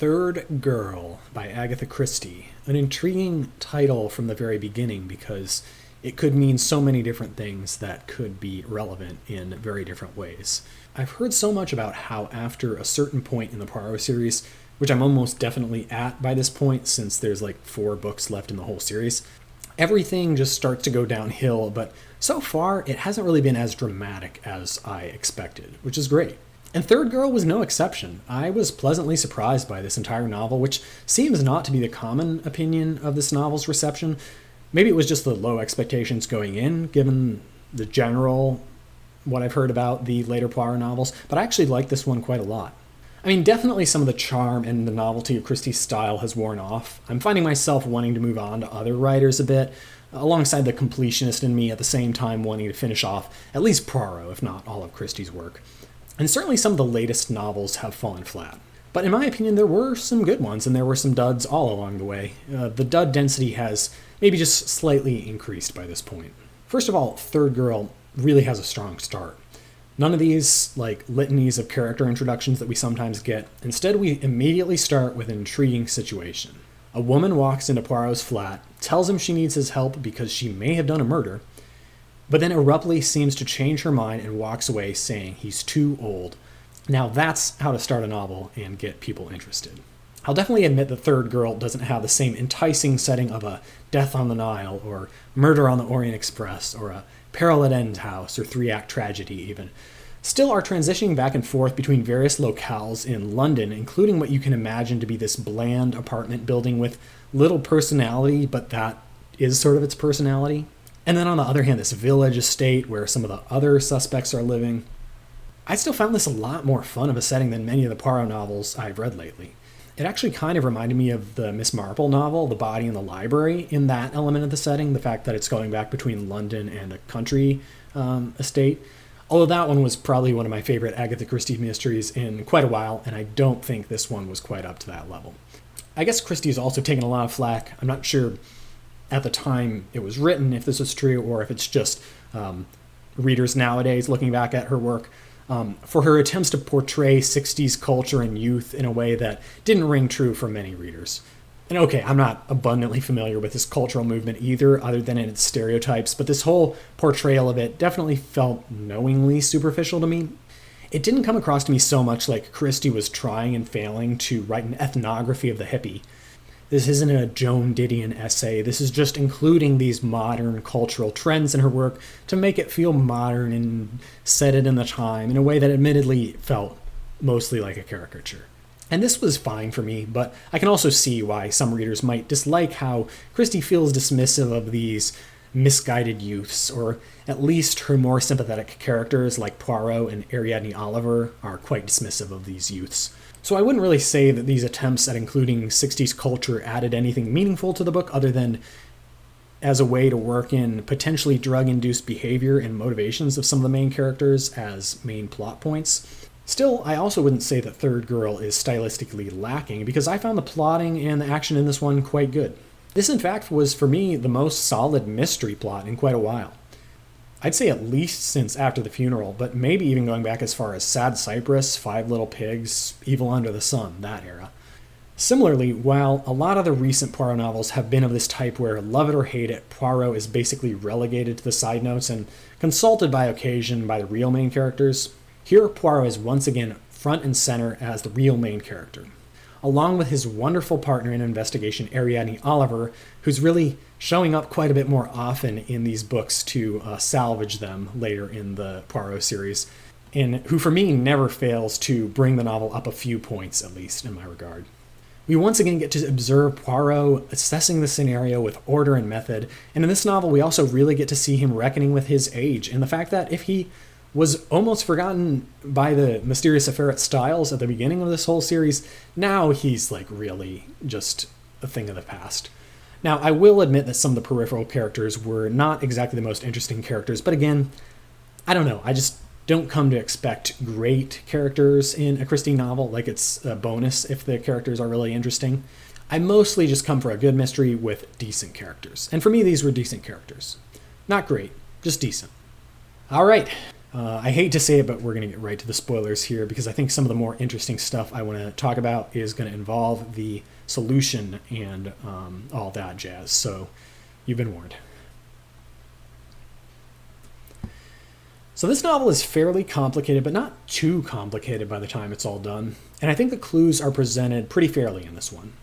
Third Girl by Agatha Christie. An intriguing title from the very beginning because it could mean so many different things that could be relevant in very different ways. I've heard so much about how after a certain point in the Poirot series, which I'm almost definitely at by this point since there's like 4 books left in the whole series, everything just starts to go downhill, but so far it hasn't really been as dramatic as I expected, which is great. And Third Girl was no exception. I was pleasantly surprised by this entire novel, which seems not to be the common opinion of this novel's reception. Maybe it was just the low expectations going in, given the general, what I've heard about the later Poirot novels, but I actually like this one quite a lot. I mean, definitely some of the charm and the novelty of Christie's style has worn off. I'm finding myself wanting to move on to other writers a bit, alongside the completionist in me at the same time wanting to finish off at least Poirot, if not all of Christie's work. And certainly some of the latest novels have fallen flat. But in my opinion, there were some good ones, and there were some duds all along the way. The dud density has maybe just slightly increased by this point. First of all, Third Girl really has a strong start. None of these, litanies of character introductions that we sometimes get. Instead, we immediately start with an intriguing situation. A woman walks into Poirot's flat, tells him she needs his help because she may have done a murder, but then abruptly seems to change her mind and walks away saying he's too old. Now that's how to start a novel and get people interested. I'll definitely admit that Third Girl doesn't have the same enticing setting of a Death on the Nile or Murder on the Orient Express or a Peril at End House or 3-act tragedy even. Still, our transitioning back and forth between various locales in London, including what you can imagine to be this bland apartment building with little personality, but that is sort of its personality. And then on the other hand, this village estate where some of the other suspects are living. I still found this a lot more fun of a setting than many of the Poirot novels I've read lately. It actually kind of reminded me of the Miss Marple novel, The Body in the Library, in that element of the setting, the fact that it's going back between London and a country estate. Although that one was probably one of my favorite Agatha Christie mysteries in quite a while, and I don't think this one was quite up to that level. I guess Christie's also taken a lot of flack. I'm not sure at the time it was written if this was true or if it's just readers nowadays looking back at her work, for her attempts to portray 60s culture and youth in a way that didn't ring true for many readers. And okay, I'm not abundantly familiar with this cultural movement either, other than in its stereotypes, but this whole portrayal of it definitely felt knowingly superficial to me. It didn't come across to me so much like Christie was trying and failing to write an ethnography of the hippie. This isn't a Joan Didion essay. This is just including these modern cultural trends in her work to make it feel modern and set it in the time in a way that admittedly felt mostly like a caricature. And this was fine for me, but I can also see why some readers might dislike how Christie feels dismissive of these misguided youths, or at least her more sympathetic characters like Poirot and Ariadne Oliver are quite dismissive of these youths. So I wouldn't really say that these attempts at including 60s culture added anything meaningful to the book other than as a way to work in potentially drug-induced behavior and motivations of some of the main characters as main plot points. Still, I also wouldn't say that Third Girl is stylistically lacking because I found the plotting and the action in this one quite good. This, in fact, was for me the most solid mystery plot in quite a while. I'd say at least since After the Funeral, but maybe even going back as far as Sad Cypress, Five Little Pigs, Evil Under the Sun, that era. Similarly, while a lot of the recent Poirot novels have been of this type where, love it or hate it, Poirot is basically relegated to the side notes and consulted by occasion by the real main characters, here Poirot is once again front and center as the real main character, along with his wonderful partner in investigation, Ariadne Oliver, who's really showing up quite a bit more often in these books to salvage them later in the Poirot series, and who for me never fails to bring the novel up a few points, at least in my regard. We once again get to observe Poirot assessing the scenario with order and method, and in this novel we also really get to see him reckoning with his age, and the fact that if he was almost forgotten by the mysterious affair at Styles at the beginning of this whole series, now he's really just a thing of the past. Now, I will admit that some of the peripheral characters were not exactly the most interesting characters, but again, I don't know, I just don't come to expect great characters in a Christie novel, like it's a bonus if the characters are really interesting. I mostly just come for a good mystery with decent characters, and for me these were decent characters. Not great, just decent. All right, I hate to say it, but we're going to get right to the spoilers here because I think some of the more interesting stuff I want to talk about is going to involve the solution and all that jazz. So you've been warned. So this novel is fairly complicated, but not too complicated by the time it's all done. And I think the clues are presented pretty fairly in this one.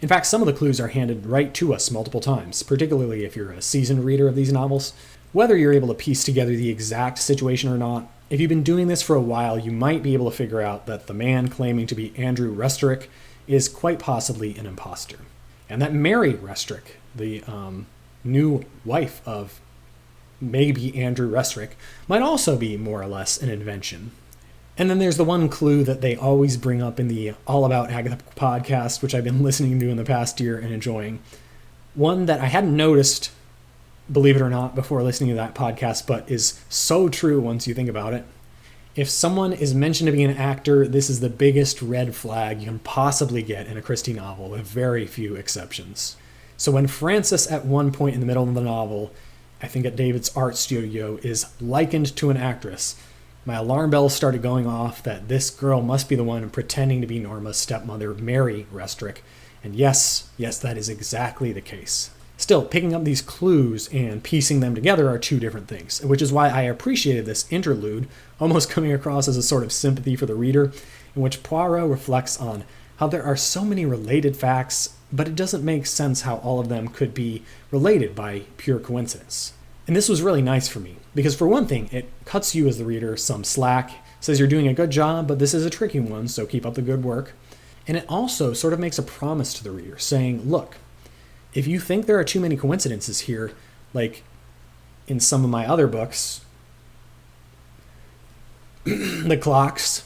In fact, some of the clues are handed right to us multiple times, particularly if you're a seasoned reader of these novels. Whether you're able to piece together the exact situation or not, if you've been doing this for a while, you might be able to figure out that the man claiming to be Andrew Restorick is quite possibly an imposter. And that Mary Restorick, the new wife of maybe Andrew Restorick, might also be more or less an invention. And then there's the one clue that they always bring up in the All About Agatha podcast, which I've been listening to in the past year and enjoying. One that I hadn't noticed, believe it or not, before listening to that podcast, but is so true once you think about it. If someone is mentioned to be an actor, this is the biggest red flag you can possibly get in a Christie novel, with very few exceptions. So when Frances, at one point in the middle of the novel, I think at David's art studio, is likened to an actress, my alarm bells started going off that this girl must be the one pretending to be Norma's stepmother, Mary Restorick. And yes, that is exactly the case. Still, picking up these clues and piecing them together are two different things, which is why I appreciated this interlude, almost coming across as a sort of sympathy for the reader, in which Poirot reflects on how there are so many related facts, but it doesn't make sense how all of them could be related by pure coincidence. And this was really nice for me, because for one thing, it cuts you as the reader some slack, says you're doing a good job, but this is a tricky one, so keep up the good work. And it also sort of makes a promise to the reader, saying, look, if you think there are too many coincidences here, like in some of my other books, the clocks,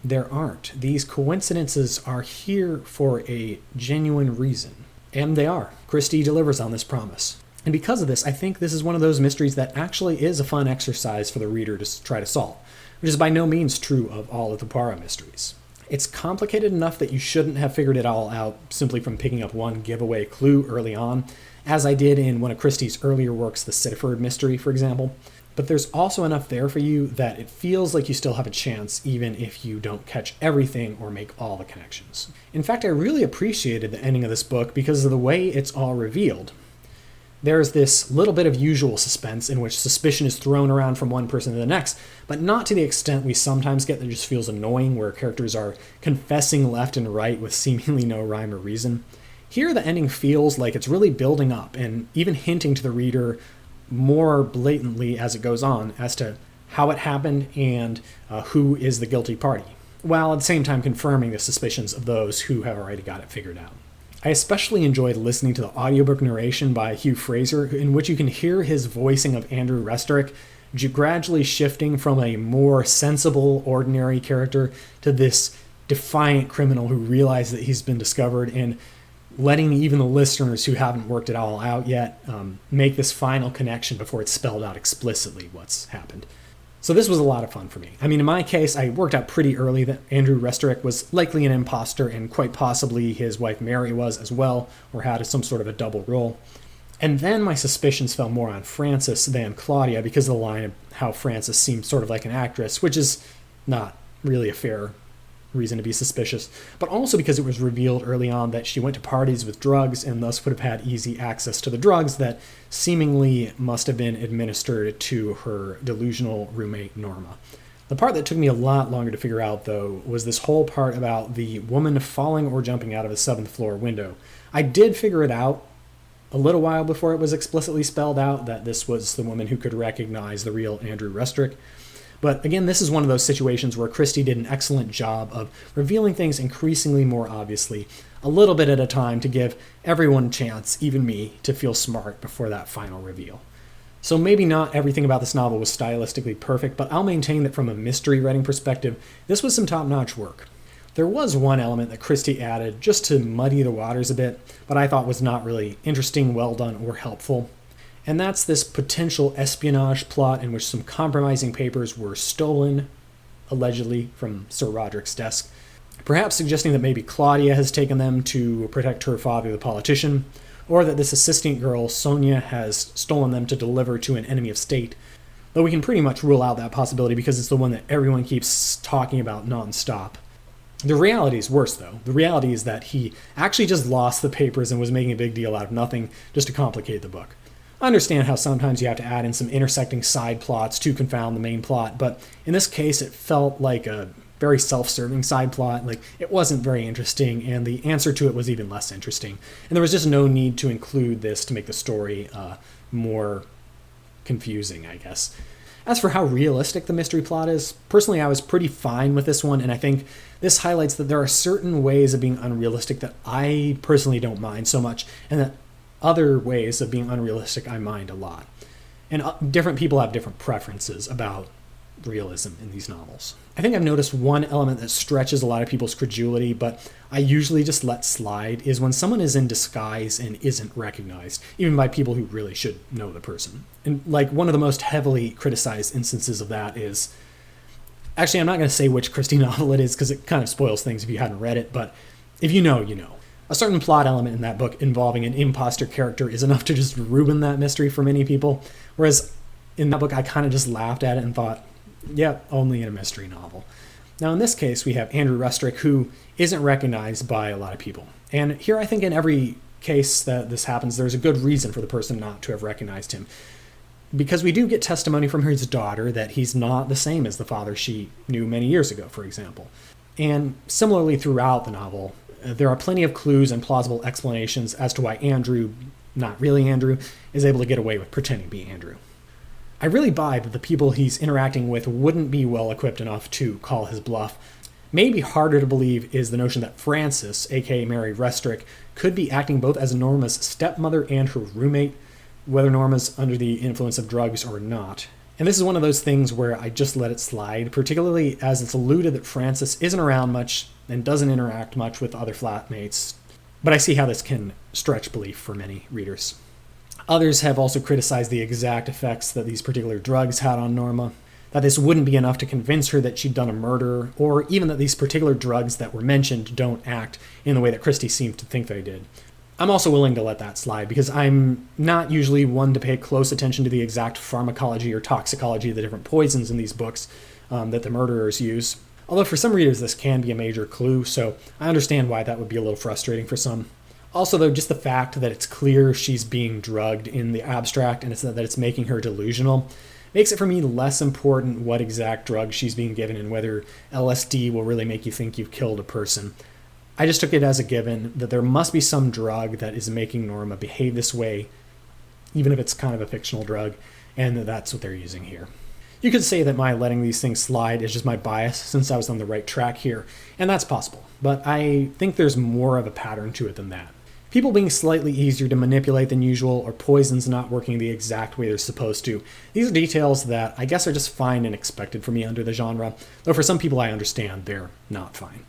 there aren't. These coincidences are here for a genuine reason. And they are. Christie delivers on this promise. And because of this, I think this is one of those mysteries that actually is a fun exercise for the reader to try to solve, which is by no means true of all of the Poirot mysteries. It's complicated enough that you shouldn't have figured it all out simply from picking up one giveaway clue early on, as I did in one of Christie's earlier works, the Sitterford mystery, for example. But there's also enough there for you that it feels like you still have a chance, even if you don't catch everything or make all the connections. In fact, I really appreciated the ending of this book because of the way it's all revealed. There's this little bit of usual suspense in which suspicion is thrown around from one person to the next, but not to the extent we sometimes get that just feels annoying, where characters are confessing left and right with seemingly no rhyme or reason. Here, the ending feels like it's really building up and even hinting to the reader more blatantly as it goes on as to how it happened and who is the guilty party, while at the same time confirming the suspicions of those who have already got it figured out. I especially enjoyed listening to the audiobook narration by Hugh Fraser, in which you can hear his voicing of Andrew Restorick gradually shifting from a more sensible, ordinary character to this defiant criminal who realizes that he's been discovered, and letting even the listeners who haven't worked it all out yet make this final connection before it's spelled out explicitly what's happened. So this was a lot of fun for me. I mean, in my case, I worked out pretty early that Andrew Restorick was likely an imposter, and quite possibly his wife Mary was as well, or had some sort of a double role. And then my suspicions fell more on Frances than Claudia because of the line of how Frances seemed sort of like an actress, which is not really a fair reason to be suspicious, but also because it was revealed early on that she went to parties with drugs and thus would have had easy access to the drugs that seemingly must have been administered to her delusional roommate Norma. The part that took me a lot longer to figure out, though, was this whole part about the woman falling or jumping out of a 7th floor window. I did figure it out a little while before it was explicitly spelled out that this was the woman who could recognize the real Andrew Restorick. But again, this is one of those situations where Christie did an excellent job of revealing things increasingly more obviously, a little bit at a time, to give everyone a chance, even me, to feel smart before that final reveal. So maybe not everything about this novel was stylistically perfect, but I'll maintain that from a mystery writing perspective, this was some top-notch work. There was one element that Christie added just to muddy the waters a bit, but I thought was not really interesting, well done, or helpful. And that's this potential espionage plot in which some compromising papers were stolen, allegedly, from Sir Roderick's desk, perhaps suggesting that maybe Claudia has taken them to protect her father, the politician, or that this assistant girl, Sonia, has stolen them to deliver to an enemy of state. though we can pretty much rule out that possibility because it's the one that everyone keeps talking about nonstop. The reality is worse, though. The reality is that he actually just lost the papers and was making a big deal out of nothing just to complicate the book. I understand how sometimes you have to add in some intersecting side plots to confound the main plot, but in this case it felt like a very self-serving side plot. Like, it wasn't very interesting, and the answer to it was even less interesting. And there was just no need to include this to make the story more confusing, I guess. As for how realistic the mystery plot is, personally I was pretty fine with this one, and I think this highlights that there are certain ways of being unrealistic that I personally don't mind so much, and that other ways of being unrealistic I mind a lot. And different people have different preferences about realism in these novels. I think I've noticed one element that stretches a lot of people's credulity, but I usually just let slide, is when someone is in disguise and isn't recognized, even by people who really should know the person. And like, one of the most heavily criticized instances of that is, actually I'm not going to say which Christie novel it is because it kind of spoils things if you hadn't read it, but if you know, you know. A certain plot element in that book involving an imposter character is enough to just ruin that mystery for many people, whereas in that book I kind of just laughed at it and thought, yeah, only in a mystery novel. Now in this case we have Andrew Restrick, who isn't recognized by a lot of people. And here I think in every case that this happens, there's a good reason for the person not to have recognized him. Because we do get testimony from his daughter that he's not the same as the father she knew many years ago, for example. And similarly throughout the novel, there are plenty of clues and plausible explanations as to why Andrew, not really Andrew, is able to get away with pretending to be Andrew. I really buy that the people he's interacting with wouldn't be well equipped enough to call his bluff. Maybe harder to believe is the notion that Frances, aka Mary Restrick, could be acting both as Norma's stepmother and her roommate, whether Norma's under the influence of drugs or not. And this is one of those things where I just let it slide, particularly as it's alluded that Frances isn't around much and doesn't interact much with other flatmates. But I see how this can stretch belief for many readers. Others have also criticized the exact effects that these particular drugs had on Norma, that this wouldn't be enough to convince her that she'd done a murder, or even that these particular drugs that were mentioned don't act in the way that Christie seemed to think they did. I'm also willing to let that slide because I'm not usually one to pay close attention to the exact pharmacology or toxicology of the different poisons in these books that the murderers use. Although for some readers this can be a major clue, so I understand why that would be a little frustrating for some. Also, though, just the fact that it's clear she's being drugged in the abstract and that it's making her delusional makes it for me less important what exact drug she's being given and whether LSD will really make you think you've killed a person. I just took it as a given that there must be some drug that is making Norma behave this way, even if it's kind of a fictional drug, and that's what they're using here. You could say that my letting these things slide is just my bias since I was on the right track here, and that's possible, but I think there's more of a pattern to it than that. People being slightly easier to manipulate than usual, or poisons not working the exact way they're supposed to. These are details that I guess are just fine and expected for me under the genre, though for some people I understand they're not fine.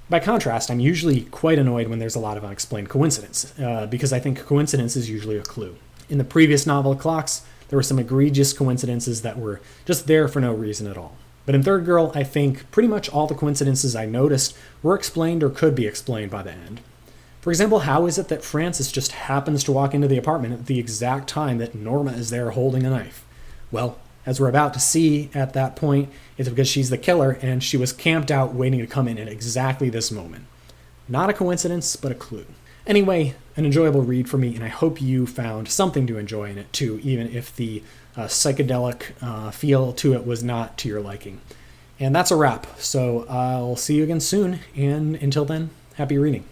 By contrast, I'm usually quite annoyed when there's a lot of unexplained coincidence, because I think coincidence is usually a clue. In the previous novel, Clocks, there were some egregious coincidences that were just there for no reason at all. But in Third Girl, I think pretty much all the coincidences I noticed were explained or could be explained by the end. For example, how is it that Frances just happens to walk into the apartment at the exact time that Norma is there holding a knife? Well, as we're about to see at that point, it's because she's the killer and she was camped out waiting to come in at exactly this moment. Not a coincidence, but a clue. Anyway, an enjoyable read for me, and I hope you found something to enjoy in it too, even if the psychedelic feel to it was not to your liking. And that's a wrap, so I'll see you again soon, and until then, happy reading.